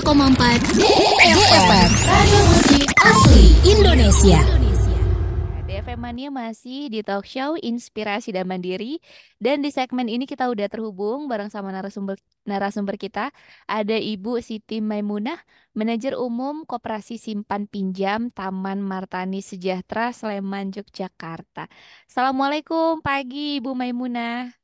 101,4 DFM Radio Musik Asli Indonesia. DFM Mania masih di talk show Inspirasi dan Mandiri. Dan di segmen ini kita udah terhubung bareng sama narasumber kita. Ada Ibu Siti Maimunah, Manajer Umum Koperasi Simpan Pinjam Taman Martani Sejahtera Sleman, Yogyakarta. Assalamualaikum pagi Ibu Maimunah.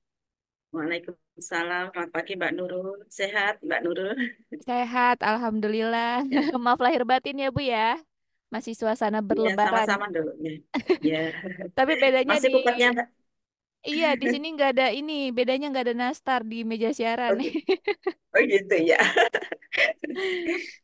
Waalaikumsalam, selamat pagi Mbak Nurul. Sehat Mbak Nurul? Sehat, Alhamdulillah. Ya, Maaf lahir batin ya Bu ya. Masih suasana ya berlebaran. sama-sama dulu. Ya, ya. Tapi bedanya Masih di kupatnya Mbak? Iya, di sini nggak ada ini, bedanya nggak ada nastar di meja siaran. Oh, oh gitu ya.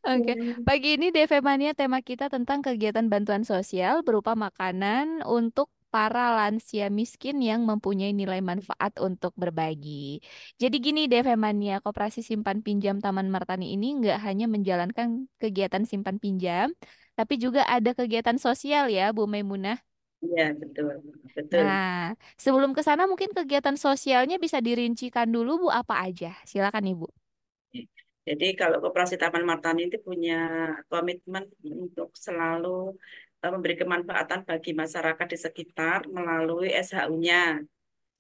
Oke, pagi ini DV Mania tema kita tentang kegiatan bantuan sosial berupa makanan untuk para lansia miskin yang mempunyai nilai manfaat untuk berbagi. Jadi gini DV Mania, Koperasi Simpan Pinjam Taman Martani ini nggak hanya menjalankan kegiatan simpan pinjam, tapi juga ada kegiatan sosial ya, Bu Maimunah. Iya, betul. Betul. Nah, sebelum ke sana mungkin kegiatan sosialnya bisa dirincikan dulu Bu apa aja. Silakan Ibu. Jadi kalau Koperasi Taman Martani itu punya komitmen untuk selalu memberi kemanfaatan bagi masyarakat di sekitar melalui SHU-nya.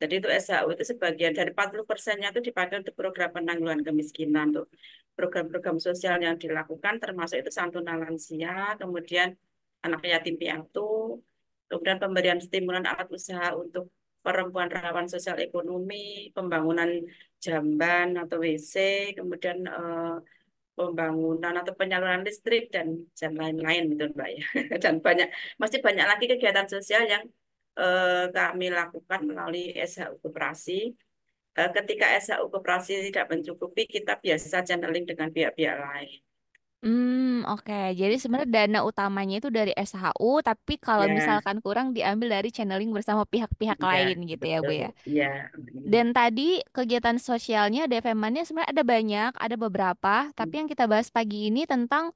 Jadi itu SHU itu sebagian dari 40%-nya itu dipakai untuk program penanggulangan kemiskinan, untuk program-program sosial yang dilakukan termasuk itu santunan lansia, kemudian anak yatim piatu, kemudian pemberian stimulan alat usaha untuk perempuan rawan sosial ekonomi, pembangunan jamban atau WC, kemudian pembangunan atau penyaluran listrik dan lain-lain gitu Mbak ya. Dan masih banyak lagi kegiatan sosial yang kami lakukan melalui SHU Koperasi. Ketika SHU Koperasi tidak mencukupi, kita biasa channeling dengan pihak-pihak lain. Oke. Jadi sebenarnya dana utamanya itu dari SHU, tapi kalau Ya, misalkan kurang diambil dari channeling bersama pihak-pihak ya, lain gitu ya, Bu betul. ya. Ya, Dan tadi kegiatan sosialnya DFM-nya sebenarnya ada banyak, ada beberapa, tapi yang kita bahas pagi ini tentang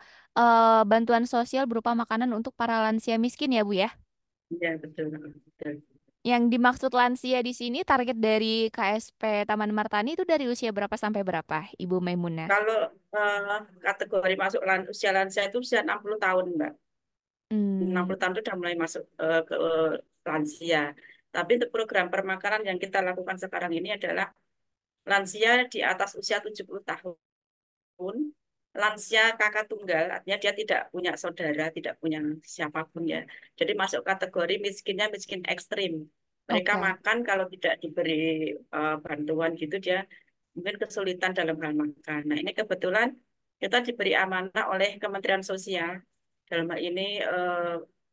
bantuan sosial berupa makanan untuk para lansia miskin ya, Bu ya. ya betul, betul. Yang dimaksud lansia di sini target dari KSP Taman Martani itu dari usia berapa sampai berapa, Ibu Maimunah? Kalau eh, kategori masuk usia lansia itu usia 60 tahun, Mbak. Hmm, 60 tahun itu sudah mulai masuk ke lansia. Tapi untuk program permakanan yang kita lakukan sekarang ini adalah lansia di atas usia 70 tahun, lansia kakak tunggal, artinya dia tidak punya saudara, tidak punya siapapun ya. Jadi masuk kategori miskinnya miskin ekstrim. Mereka oke. makan kalau tidak diberi bantuan gitu dia mungkin kesulitan dalam hal makan. Nah ini kebetulan kita diberi amanah oleh Kementerian Sosial. Dalam hal ini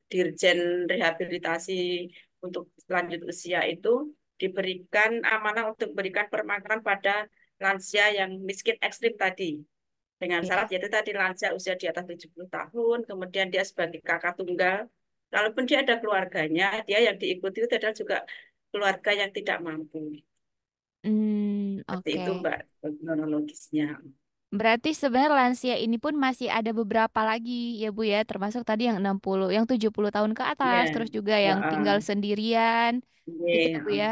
Dirjen Rehabilitasi untuk lanjut usia itu diberikan amanah untuk memberikan permakanan pada lansia yang miskin ekstrim tadi. Dengan Ya. syarat yaitu tadi lansia usia di atas 70 tahun, kemudian dia sebagai kakak tunggal. Kalaupun dia ada keluarganya, dia yang diikuti itu adalah juga keluarga yang tidak mampu. Seperti itu Oke. Mbak kronologisnya. Berarti sebenarnya lansia ini pun masih ada beberapa lagi ya Bu ya, termasuk tadi yang 60, yang 70 tahun ke atas, Ya, terus juga yang tinggal heeh. sendirian, gitu ya Iya, Bu ya.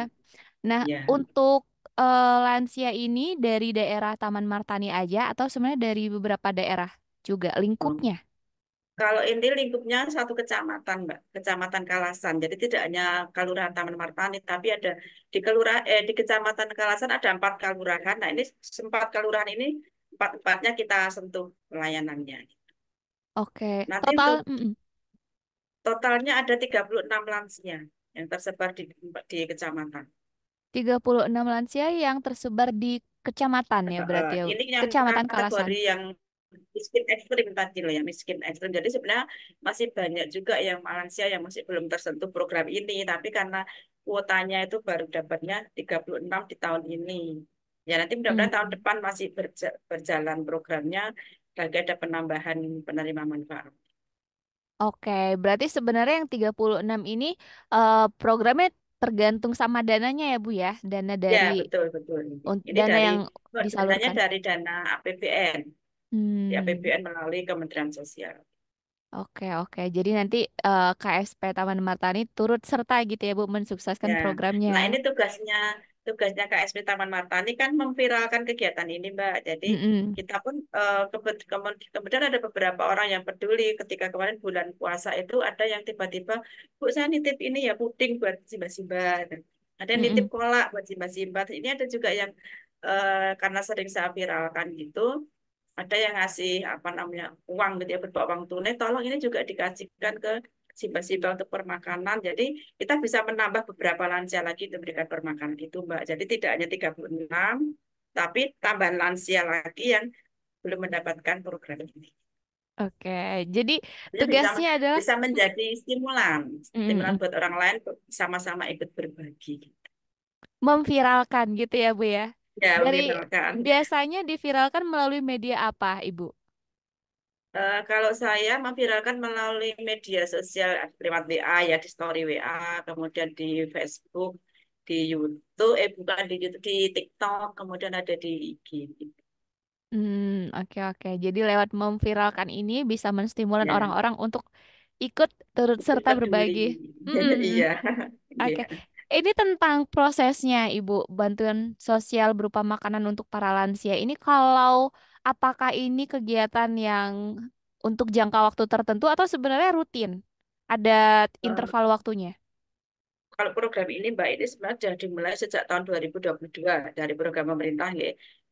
Nah, ya. untuk lansia ini dari daerah Taman Martani aja atau sebenarnya dari beberapa daerah juga Oh. lingkupnya? Kalau inti lingkupnya satu kecamatan, Mbak, Kecamatan Kalasan. Jadi tidak hanya Kelurahan Taman Martani, tapi ada di Kecamatan Kalasan ada 4 kelurahan. Nah, ini 4 kelurahan ini empat-empatnya kita sentuh pelayanannya. Oke, Nanti untuk total totalnya ada 36 lansia yang tersebar di kecamatan. 36 lansia yang tersebar di kecamatan ya berarti ya, Ini yang Kecamatan Kalasan. kategori yang miskin ekstrim tadi loh ya, miskin ekstrim. Jadi sebenarnya masih banyak juga yang lansia yang masih belum tersentuh program ini, tapi karena kuotanya itu baru dapatnya 36 di tahun ini. Ya nanti mudah-mudahan tahun Hmm. depan masih berjalan programnya, lagi ada penambahan penerima manfaat. Oke, berarti sebenarnya yang 36 ini programnya tergantung sama dananya ya Bu ya, dana Ya dari betul betul. Ini dana dari yang dananya disalurkan. dari dana APBN, di Hmm, APBN melalui Kementerian Sosial. oke oke. Jadi nanti KSP Taman Martani turut serta gitu ya Bu mensukseskan Ya, programnya. nah ini tugasnya tugasnya KSP Taman Martani kan memviralkan kegiatan ini, Mbak. Jadi Mm-mm. kita pun kemudian ada beberapa orang yang peduli ketika kemarin bulan puasa itu ada yang tiba-tiba, Bu, saya nitip ini ya puding buat Simba-Simba. Ada yang nitip Mm-mm. kolak buat Simba-Simba. Ini ada juga yang karena sering saya viralkan gitu, ada yang ngasih apa namanya uang gitu ya, berupa uang tunai, tolong ini juga dikasihkan ke Simba-Simba untuk permakanan. Jadi kita bisa menambah beberapa lansia lagi untuk memberikan permakanan itu, Mbak. Jadi tidak hanya 36, tapi tambahan lansia lagi yang belum mendapatkan program ini. Oke, jadi Jadi bisa tugasnya adalah bisa menjadi stimulan, stimulan mm-mm, buat orang lain untuk sama-sama ikut berbagi. memviralkan gitu ya, Bu ya. Ya, Dari mengenalkan. biasanya diviralkan melalui media apa, Ibu? Kalau saya memviralkan melalui media sosial lewat WA ya, di story WA, kemudian di Facebook, di YouTube, bukan di YouTube, di TikTok, kemudian ada di IG. Oke oke. Jadi lewat memviralkan ini bisa menstimulan Ya, orang-orang untuk ikut turut ikut serta peduli. berbagi. Mm-mm. Iya, Oke. iya. Ini tentang prosesnya, Ibu, bantuan sosial berupa makanan untuk para lansia. Ini kalau apakah ini kegiatan yang untuk jangka waktu tertentu atau sebenarnya rutin? Ada Eh, interval waktunya? Kalau program ini, Mbak, ini sebenarnya sudah dimulai sejak tahun 2022 dari program pemerintah ya.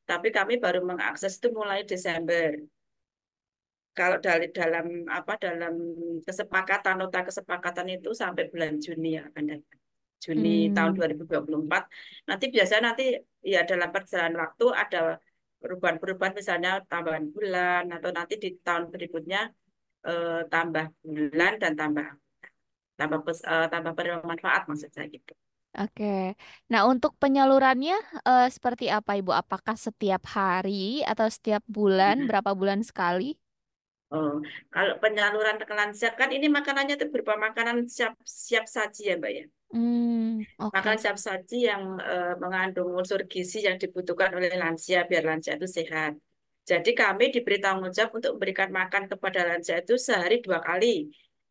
Tapi kami baru mengakses itu mulai Desember. Kalau dalam apa dalam kesepakatan nota kesepakatan itu sampai bulan Juni ya akan datang. Juni tahun Hmm, 2024. Nanti biasanya nanti ya dalam perjalanan waktu ada perubahan-perubahan misalnya tambahan bulan atau nanti di tahun berikutnya tambah bulan dan tambah penerima manfaat maksud saya gitu. oke. Nah, untuk penyalurannya seperti apa, Ibu? Apakah setiap hari atau setiap bulan, berapa bulan sekali? Oh, kalau penyaluran ke lansia kan ini makanannya itu berupa makanan siap siap saji ya, Mbak ya. Oke. Makanan siap saji yang mengandung unsur gizi yang dibutuhkan oleh lansia biar lansia itu sehat. Jadi kami diberi tanggung jawab untuk memberikan makan kepada lansia itu sehari 2 kali,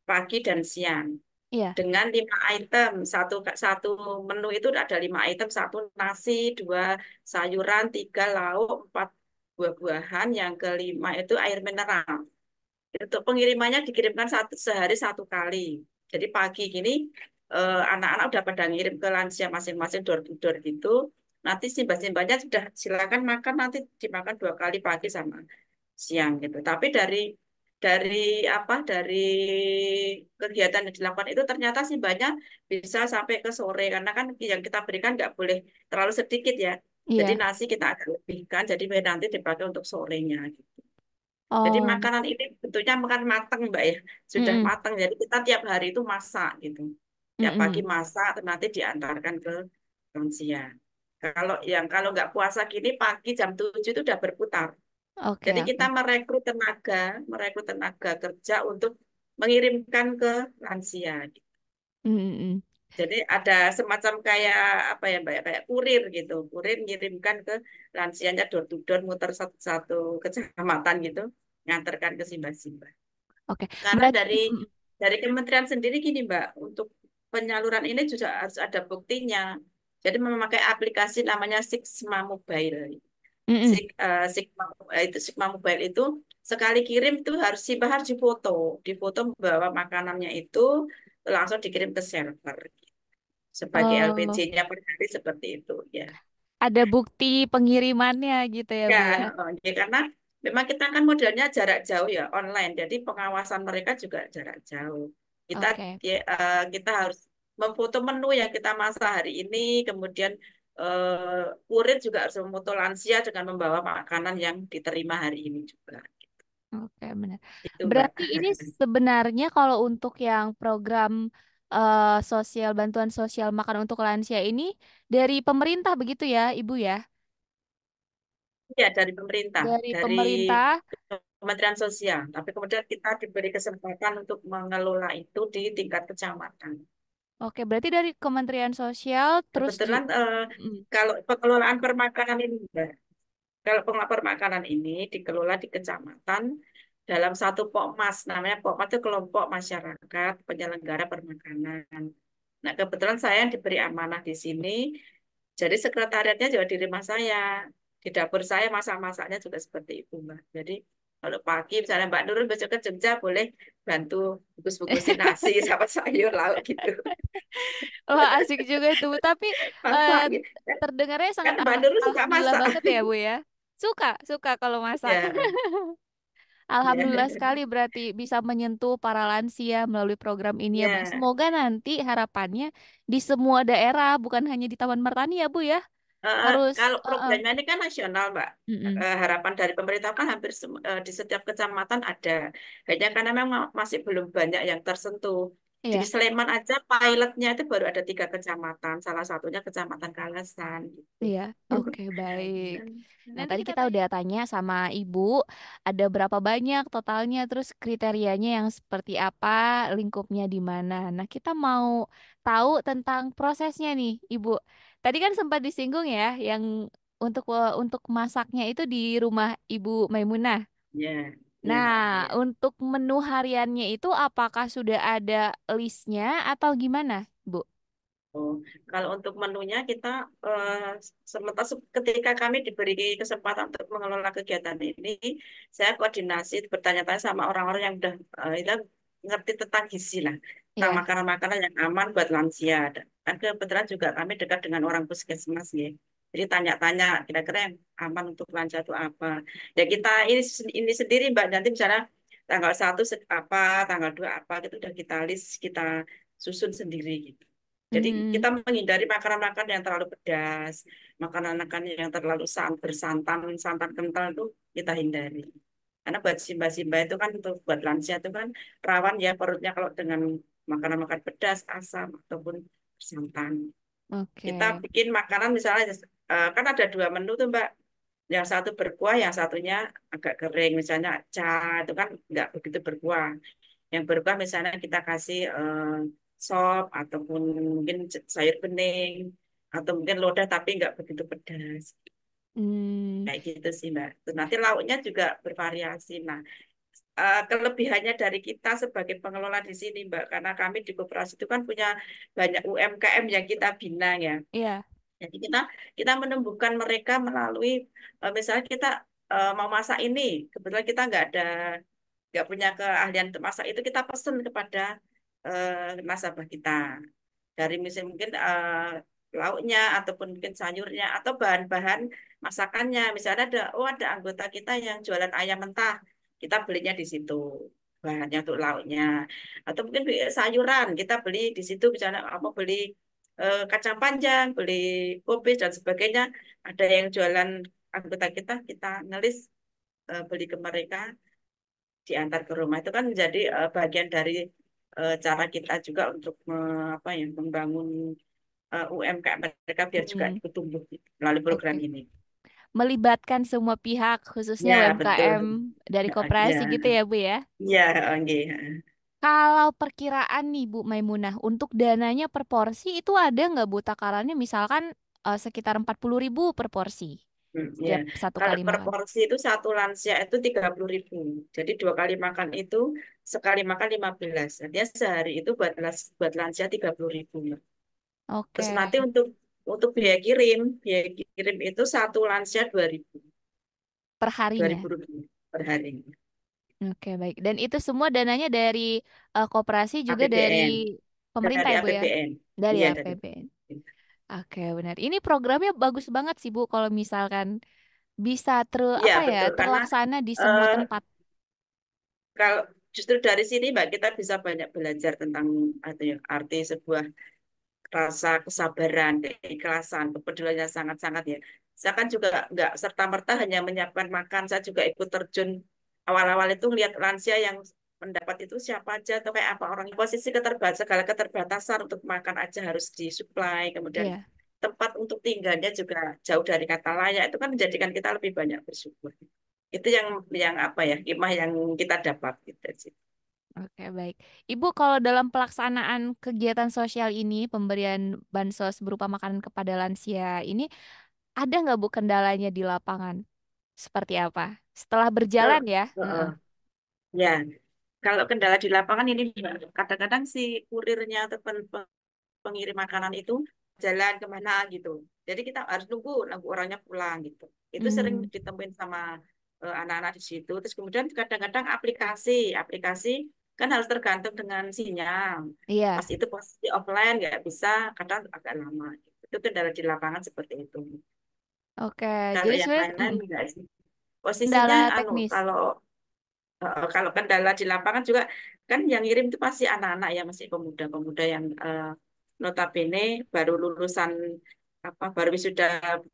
pagi dan siang. Iya. Dengan 5 item, satu menu itu ada 5 item, satu nasi, dua sayuran, tiga lauk, empat buah-buahan, yang kelima itu air mineral. Untuk pengirimannya dikirimkan sehari 1 kali. Jadi pagi gini anak-anak udah pada ngirim ke lansia masing-masing door to door gitu. Nanti simbah-simbahnya sudah silakan makan, nanti dimakan 2 kali pagi sama siang gitu. Tapi dari dari kegiatan yang dilakukan itu ternyata simbahnya bisa sampai ke sore karena kan yang kita berikan nggak boleh terlalu sedikit ya. Jadi Iya. nasi kita agak lebihkan, jadi nanti dipakai untuk sorenya. Jadi Oh. makanan ini bentuknya makan matang, Mbak ya. Sudah Mm-mm. matang. Jadi kita tiap hari itu masak gitu. Tiap pagi Mm-mm. masak, terus nanti diantarkan ke lansia. Kalau nggak puasa gini pagi jam 7 itu udah berputar. Oke, Jadi kita oke. merekrut tenaga kerja untuk mengirimkan ke lansia. Mm-mm. Jadi ada semacam kayak apa ya Mbak ya, kayak kurir gitu. Kurir ngirimkan ke lansianya door to door muter satu-satu kecamatan gitu, ngantarkan ke Simba-Simba. Oke. Karena Berarti dari kementerian sendiri gini Mbak, untuk penyaluran ini juga harus ada buktinya. Jadi memakai aplikasi namanya Sigma Mobile. mm-mm. Sigma Mobile itu sekali kirim itu harus difoto, difoto bawa makanannya itu langsung dikirim ke server sebagai Oh, LPG-nya per hari seperti itu ya. ada bukti pengirimannya gitu ya, Ya, Bu ya. ya, karena memang kita kan modelnya jarak jauh ya online, jadi pengawasan mereka juga jarak jauh. Kita Oke. kita harus memfoto menu yang kita masak hari ini, kemudian kurir juga harus memfoto lansia dengan membawa makanan yang diterima hari ini juga. Oke, benar. Itu Mbak. Berarti ini sebenarnya kalau untuk yang program sosial bantuan sosial makan untuk lansia ini dari pemerintah begitu ya, Ibu ya? Ya dari pemerintah, Dari dari pemerintah. Kementerian Sosial. Tapi kemudian kita diberi kesempatan untuk mengelola itu di tingkat kecamatan. Oke, berarti dari Kementerian Sosial terus Kebetulan Mm. kalau pengelolaan permakanan ini, Mbak, kalau pengelola permakanan ini dikelola di kecamatan dalam satu Pokmas, namanya Pokmas itu kelompok masyarakat penyelenggara permakanan. Nah, kebetulan saya yang diberi amanah di sini Jadi sekretariatnya juga di rumah saya. Di dapur saya masak-masaknya juga seperti itu, Mbak. Jadi kalau pagi misalnya Mbak Nurul besok ke Jogja boleh bantu bungkus-bungkusin nasi sama sayur lauk gitu. Wah, asik juga tuh. Tapi eh, Masak gitu. terdengarnya Kan sangat Mbak Nurul suka alhamdulillah masak. banget ya, Bu ya. Suka, suka kalau masak. Ya, Alhamdulillah ya, sekali berarti bisa menyentuh para lansia melalui program ini ya, Bu. ya. Semoga nanti harapannya di semua daerah, bukan hanya di Taman Martani ya, Bu ya. Harus, Kalau programnya ini kan nasional, Mbak. mm-mm. Harapan dari pemerintah kan hampir di setiap kecamatan ada. Kayaknya karena memang masih belum banyak yang tersentuh. Di Iya, Sleman aja pilotnya itu baru ada 3 kecamatan. Salah satunya Kecamatan Kalasan gitu. iya. Oke, baik. Nah, Nanti tadi kita kita tanya. udah tanya sama Ibu, ada berapa banyak totalnya, terus kriterianya yang seperti apa, lingkupnya di mana. Nah, kita mau tahu tentang prosesnya nih, Ibu. Tadi kan sempat disinggung ya, yang untuk masaknya itu di rumah Ibu Maimunah. Ya, ya, Nah, Mbak. Ya. untuk menu hariannya itu apakah sudah ada listnya atau gimana, Bu? Oh, kalau untuk menunya kita sementara ketika kami diberi kesempatan untuk mengelola kegiatan ini, saya koordinasi bertanya-tanya sama orang-orang yang udah itu ngerti tentang gizi lah, tentang Ya. makanan-makanan yang aman buat lansia. Dan kebetulan juga kami dekat dengan orang puskesmas ya. Jadi tanya-tanya kira-kira yang aman untuk lansia itu apa. Ya kita ini sendiri Mbak, nanti misalnya tanggal 1 apa, tanggal 2 apa, itu udah kita list, kita susun sendiri gitu. Jadi Hmm, kita menghindari makanan-makanan yang terlalu pedas, makanan-makanan yang terlalu bersantan, santan kental itu kita hindari. Karena buat simba-simba itu kan untuk buat lansia itu kan rawan ya perutnya kalau dengan makanan-makanan pedas, asam ataupun santan. Kita oke. bikin makanan misalnya kan ada 2 menu tuh Mbak. Yang satu berkuah, yang satunya agak kering. Misalnya itu kan nggak begitu berkuah. Yang berkuah misalnya kita kasih sop ataupun mungkin sayur bening atau mungkin lodeh tapi nggak begitu pedas. Hmm, Kayak gitu sih Mbak. Terus nanti lauknya juga bervariasi. Nah, kelebihannya dari kita sebagai pengelola di sini Mbak, karena kami di koperasi itu kan punya banyak UMKM yang kita bina ya. iya, Jadi kita menumbuhkan mereka melalui misalnya kita mau masak ini, kebetulan kita nggak punya keahlian untuk masak itu kita pesen kepada nasabah kita dari misalnya mungkin lauknya ataupun mungkin sayurnya atau bahan-bahan masakannya. Misalnya ada anggota kita yang jualan ayam mentah, kita belinya di situ bahannya untuk lauknya. Atau mungkin sayuran kita beli di situ misalnya apa beli kacang panjang, beli kubis dan sebagainya. Ada yang jualan anggota kita ngelis beli ke mereka diantar ke rumah itu kan menjadi bagian dari cara kita juga untuk apa ya membangun UMKM mereka biar juga hmm, ikut tumbuh gitu, melalui program oke. ini. Melibatkan semua pihak, khususnya Ya betul, UMKM dari koperasi ya, gitu ya, Bu ya. ya, oke. Kalau perkiraan nih, Bu Maimunah, untuk dananya per porsi itu ada nggak, Bu, takarannya misalkan sekitar 40.000 per porsi Ya. setiap satu Kalau kali per makan. porsi itu satu lansia itu 30.000. Jadi 2 kali makan itu sekali makan 15. Artinya sehari itu buat lansia 30.000. Terus Oke, nanti untuk biaya kirim itu satu lansia 2.000. per dua harinya. ribu rupiah per hari. Oke, baik. Dan itu semua dananya dari koperasi juga dari APBN. pemerintah Dari ya, Bu ya? APBN. Dari Iya, dari APBN. Oke, benar. Ini programnya bagus banget sih, Bu, kalau misalkan bisa Iya, apa ya, betul. Karena terlaksana di semua eh, tempat. kalau justru dari sini Mbak kita bisa banyak belajar tentang arti sebuah rasa kesabaran, keikhlasan, kepedulian yang sangat-sangat ya. Saya kan juga nggak serta-merta hanya menyiapkan makan, saya juga ikut terjun awal-awal itu lihat lansia yang mendapat itu siapa aja atau kayak apa orang posisi segala keterbatasan untuk makan aja harus disuplai, kemudian Iya. tempat untuk tinggalnya juga jauh dari kata layak itu kan menjadikan kita lebih banyak bersyukur. Itu yang apa ya, hikmah yang kita dapat gitu sih. Oke, baik. Ibu, kalau dalam pelaksanaan kegiatan sosial ini, pemberian bansos berupa makanan kepada lansia ini, ada nggak Bu kendalanya di lapangan? Seperti apa? Setelah Kalau berjalan ya? heeh, Heeh. ya kalau kendala di lapangan ini kadang-kadang si kurirnya atau pengirim makanan itu jalan kemana gitu. Jadi kita harus nunggu orangnya pulang gitu. Itu sering Hmm, ditemuin sama anak-anak di situ. Terus kemudian kadang-kadang aplikasi kan harus tergantung dengan sinyal. iya. Pas itu posisi offline nggak bisa, kadang agak lama. Itu kendala di lapangan seperti itu. Oke, Kalau jadi yang sebenarnya lain-lain enggak sih. Posisinya kendala anu teknis. kalau kendala di lapangan juga kan yang ngirim itu pasti anak-anak ya masih pemuda-pemuda yang notabene baru lulusan baru wisuda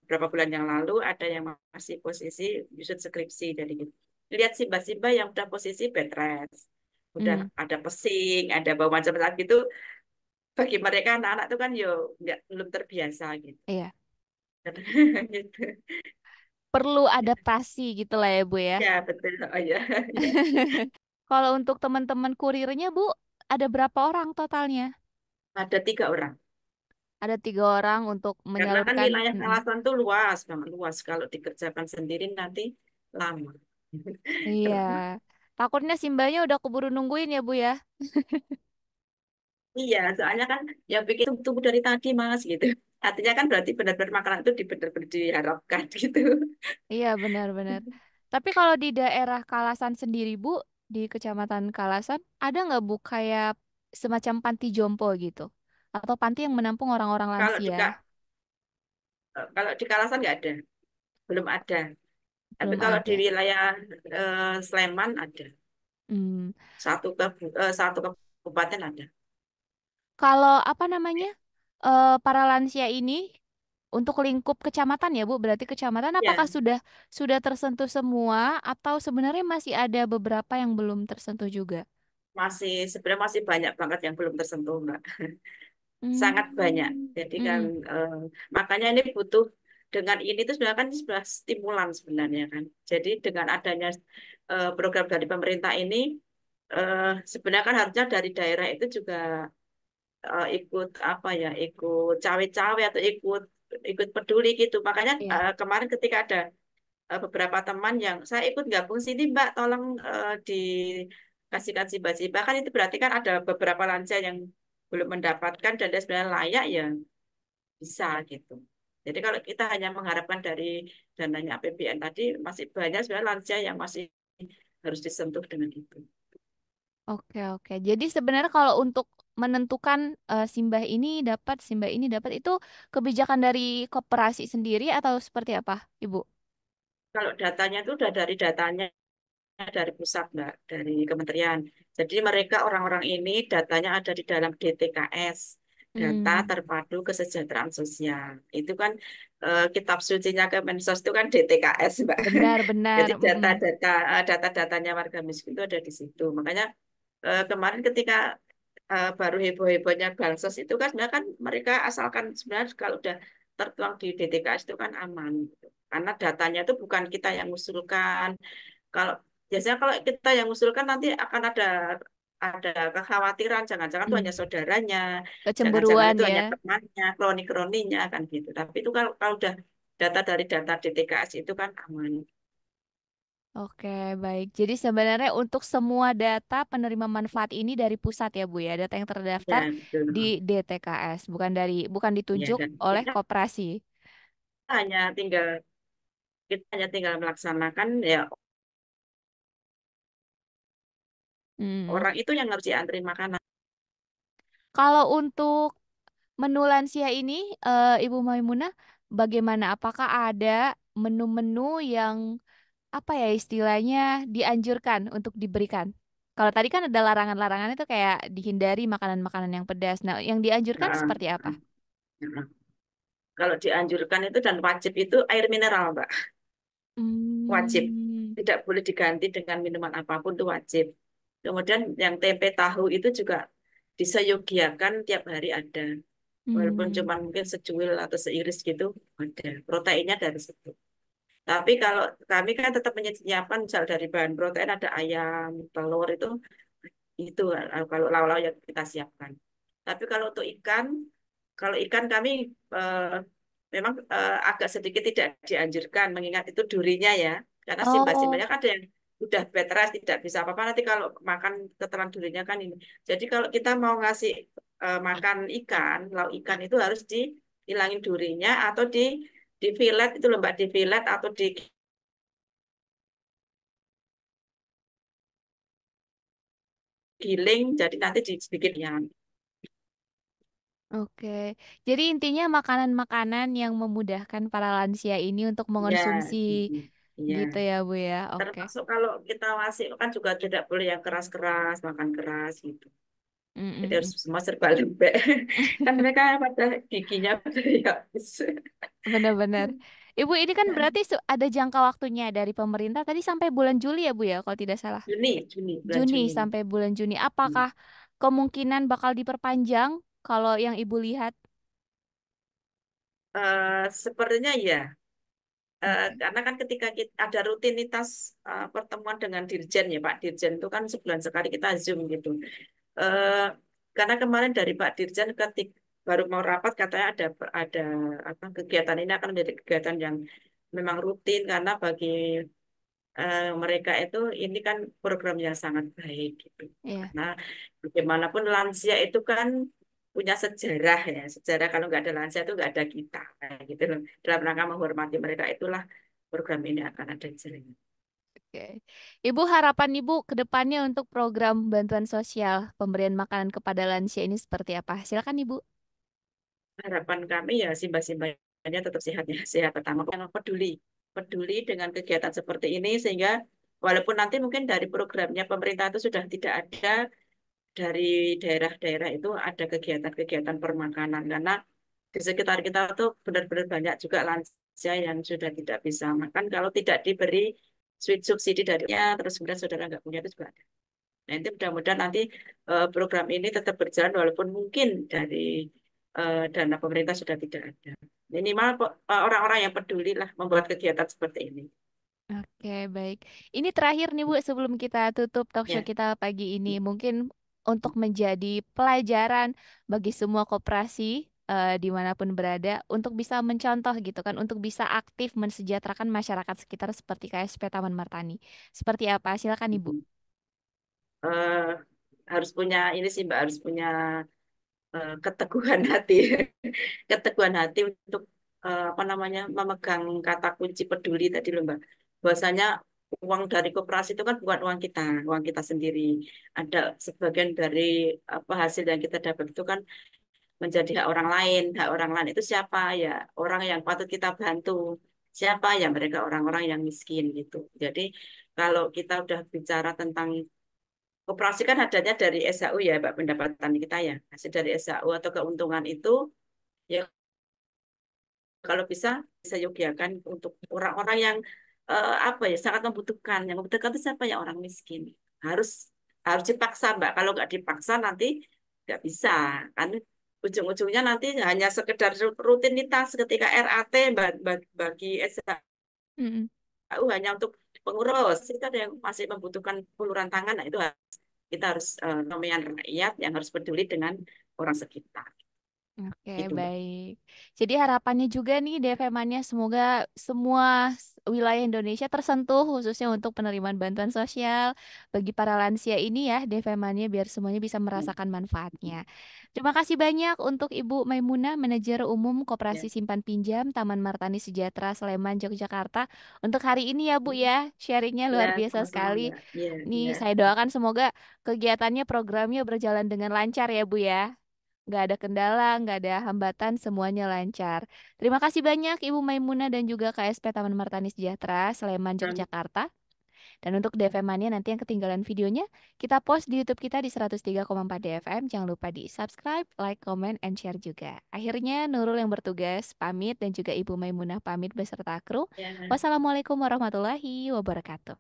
beberapa bulan yang lalu, ada yang masih posisi wisuda skripsi dari gitu. Lihat Simba-Simba yang udah posisi bed rest, udah Hmm, ada pesing, ada bau macam-macam gitu. Bagi mereka anak-anak itu kan yo nggak belum terbiasa gitu. iya. Gitu. Perlu adaptasi gitu lah ya, Bu ya. Ya betul. Oh ya. Ya. Kalau untuk teman-teman kurirnya, Bu, ada berapa orang totalnya? Ada 3 orang. Ada 3 orang untuk Karena kan menyalurkan. wilayah Mm-mm. kawasan tuh luas, banget luas. Kalau dikerjakan sendiri nanti lama. Iya. Takutnya Simbanya udah keburu nungguin ya, Bu ya. Iya, soalnya kan ya bikin tunggu dari tadi Mas gitu. Artinya kan berarti benar-benar makanan itu benar-benar diharapkan gitu. Iya, benar-benar. Tapi kalau di daerah Kalasan sendiri, Bu, di Kecamatan Kalasan, ada nggak, Bu, kayak semacam panti jompo gitu? Atau panti yang menampung orang-orang Kalau di lansia? kalau di Kalasan nggak ada, belum ada. Tapi Belum kalau di ada. wilayah Sleman ada. Hmm. Satu kabupaten ada. Kalau apa namanya? Para lansia ini untuk lingkup kecamatan ya, Bu. Berarti kecamatan Ya, apakah sudah tersentuh semua atau sebenarnya masih ada beberapa yang belum tersentuh juga? sebenarnya masih banyak banget yang belum tersentuh, Mbak. Sangat banyak. Hmm. Jadi kan Mm-mm. makanya ini butuh dengan ini tuh sebenarnya kan sebuah stimulan sebenarnya kan. Jadi dengan adanya program dari pemerintah ini sebenarnya kan harusnya dari daerah itu juga ikut ikut cawe-cawe atau ikut ikut peduli gitu. Makanya Iya. kemarin ketika ada beberapa teman yang saya ikut gabung sini Mbak, tolong dikasihkan Simba-Simba kan itu berarti kan ada beberapa lansia yang belum mendapatkan dan dia sebenarnya layak ya bisa gitu. Jadi kalau kita hanya mengharapkan dari dananya APBN tadi masih banyak sebenarnya lansia yang masih harus disentuh dengan itu. Oke, oke. Jadi sebenarnya kalau untuk menentukan simbah ini dapat itu kebijakan dari koperasi sendiri atau seperti apa, Ibu? Kalau datanya itu udah dari datanya dari pusat, Mbak, dari kementerian. Jadi mereka orang-orang ini datanya ada di dalam DTKS, Data Hmm, Terpadu Kesejahteraan Sosial. Itu kan kitab sucinya Kemensos itu kan DTKS, Mbak. benar-benar. Jadi data-datanya warga miskin itu ada di situ. Makanya kemarin ketika baru heboh-hebohnya bansos itu kan sebenarnya kan mereka asalkan sebenarnya kalau udah tertuang di DTKS itu kan aman gitu. Karena datanya itu bukan kita yang mengusulkan, kalau biasanya kalau kita yang usulkan nanti akan ada kekhawatiran jangan-jangan itu Hmm, hanya saudaranya, jangan-jangan kecemburuan itu hanya ya. temannya, kroni-kroninya kan gitu. Tapi itu kalau udah data dari data DTKS itu kan aman. Oke, baik. Jadi sebenarnya untuk semua data penerima manfaat ini dari pusat ya, Bu ya. Data yang terdaftar Ya, di betul. DTKS, bukan Ya, ditunjuk dan oleh koperasi. hanya tinggal kita hanya tinggal melaksanakan ya Hmm. orang itu yang harus diantri makanan. Kalau untuk menu lansia ini, Ibu Maimunah, bagaimana? Apakah ada menu-menu yang apa ya istilahnya dianjurkan untuk diberikan? Kalau tadi kan ada larangan-larangan itu kayak dihindari makanan-makanan yang pedas. Nah, yang dianjurkan Nah, seperti apa? nah, kalau dianjurkan itu dan wajib itu air mineral, Mbak. Wajib. Hmm, Tidak boleh diganti dengan minuman apapun itu wajib. Kemudian yang tempe tahu itu juga diseyogiakan tiap hari ada. Walaupun hmm, cuma mungkin secuil atau seiris gitu ada. Proteinnya dari situ. Tapi kalau kami kan tetap menyiapkan misal dari bahan protein ada ayam, telur itu kalau lauk-lauk yang kita siapkan. Tapi kalau ikan kami eh, memang agak sedikit tidak dianjurkan mengingat itu durinya ya. Karena oh, simbah-simbahnya kan ada yang udah bed rest tidak bisa apa-apa nanti kalau makan ketelan durinya kan ini. Jadi kalau kita mau ngasih makan ikan, lauk ikan itu harus hilangin durinya atau di fillet itu loh Mbak, di fillet atau digiling jadi nanti dibikin yang Oke. Jadi intinya makanan-makanan yang memudahkan para lansia ini untuk ya. mengonsumsi Iya. gitu ya, Bu ya. Oke. Termasuk kalau kita masih kan juga tidak boleh yang keras-keras, makan keras gitu. Jadi harus Mm-mm-mm. semua serba lembek. Kan mereka pada giginya pada habis. Benar-benar. Ibu ini kan berarti ada jangka waktunya dari pemerintah tadi sampai bulan Juli ya, Bu ya, kalau tidak salah. Bulan Juni Juni. sampai bulan Juni. Hmm. Apakah kemungkinan bakal diperpanjang kalau yang Ibu lihat? Sepertinya ya. Oke. Karena kan ketika kita ada rutinitas pertemuan dengan Dirjen ya Pak Dirjen itu kan sebulan sekali kita Zoom gitu. Eh, karena kemarin dari Pak Dirjen baru mau rapat katanya ada apa kegiatan ini akan menjadi kegiatan yang memang rutin karena bagi mereka itu ini kan program yang sangat baik gitu. Iya. Karena bagaimanapun lansia itu kan punya sejarah ya. Sejarah kalau nggak ada lansia itu nggak ada kita. Kayak gitu loh. Dalam rangka menghormati mereka itulah program ini akan ada jalannya. Oke. Ibu harapan Ibu ke depannya untuk program bantuan sosial pemberian makanan kepada lansia ini seperti apa? Silakan Ibu. Harapan kami ya simbah-simbahnya tetap sehat ya. Sehat pertama yang peduli dengan kegiatan seperti ini sehingga walaupun nanti mungkin dari programnya pemerintah itu sudah tidak ada dari daerah-daerah itu ada kegiatan-kegiatan permakanan karena di sekitar kita tuh benar-benar banyak juga lansia yang sudah tidak bisa makan kalau tidak diberi subsidi darinya terus kemudian saudara nggak punya itu juga ada. Nah, nanti mudah-mudahan nanti program ini tetap berjalan walaupun mungkin dari dana pemerintah sudah tidak ada. Minimal orang-orang yang peduli lah membuat kegiatan seperti ini. Oke, baik. Ini terakhir nih Bu, sebelum kita tutup talk show Ya. kita pagi ini, mungkin untuk menjadi pelajaran bagi semua koperasi dimanapun berada, untuk bisa mencontoh gitu kan, untuk bisa aktif mensejahterakan masyarakat sekitar seperti KSP Taman Martani. Seperti apa? Silakan Ibu. Eh, harus punya ini sih Mbak harus punya keteguhan hati keteguhan hati untuk apa namanya memegang kata kunci peduli tadi loh Mbak. Bahwasanya uang dari koperasi itu kan bukan uang kita sendiri. Ada sebagian dari apa hasil yang kita dapat itu kan menjadi hak orang lain. Hak orang lain itu siapa ya? Orang yang patut kita bantu. Siapa ya mereka orang-orang yang miskin gitu. Jadi kalau kita udah bicara tentang koperasi kan adanya dari SHU ya, Pak, pendapatan kita ya. Hasil dari SHU atau keuntungan itu ya kalau bisa yogiakan untuk orang-orang yang apa ya sangat membutuhkan. Yang membutuhkan itu siapa ya orang miskin. Harus harus dipaksa, Mbak. Kalau nggak dipaksa nanti nggak bisa. Kan ujung-ujungnya nanti hanya sekedar rutinitas ketika RAT bagi Mm-mm. SHU hanya untuk pengurus. Itu ada yang masih membutuhkan uluran tangan. Nah, itu kita harus pemilihan rakyat yang harus peduli dengan orang sekitar. Oke, Gitu, Mbak. baik. Jadi harapannya juga nih DFM-annya semoga semua wilayah Indonesia tersentuh khususnya untuk penerimaan bantuan sosial bagi para lansia ini ya DFM-annya biar semuanya bisa merasakan manfaatnya. Terima kasih banyak untuk Ibu Maimunah, Manajer Umum Ya, Koperasi Simpan Pinjam Taman Martani Sejahtera Sleman, Yogyakarta. Untuk hari ini ya Bu ya, sharingnya ya, luar biasa sama-sama, sekali. Mbak. Ya, Nih ya. saya doakan semoga kegiatannya, programnya berjalan dengan lancar ya Bu ya. Nggak ada kendala, nggak ada hambatan, semuanya lancar. Terima kasih banyak Ibu Maimunah dan juga KSP Taman Martani Sejahtera, Sleman, Sam- Yogyakarta. Dan untuk DFM Mania nanti yang ketinggalan videonya, kita post di YouTube kita di 103,4 DFM. Jangan lupa di subscribe, like, comment, and share juga. Akhirnya Nurul yang bertugas pamit dan juga Ibu Maimunah pamit beserta kru. ya. Wassalamualaikum warahmatullahi wabarakatuh.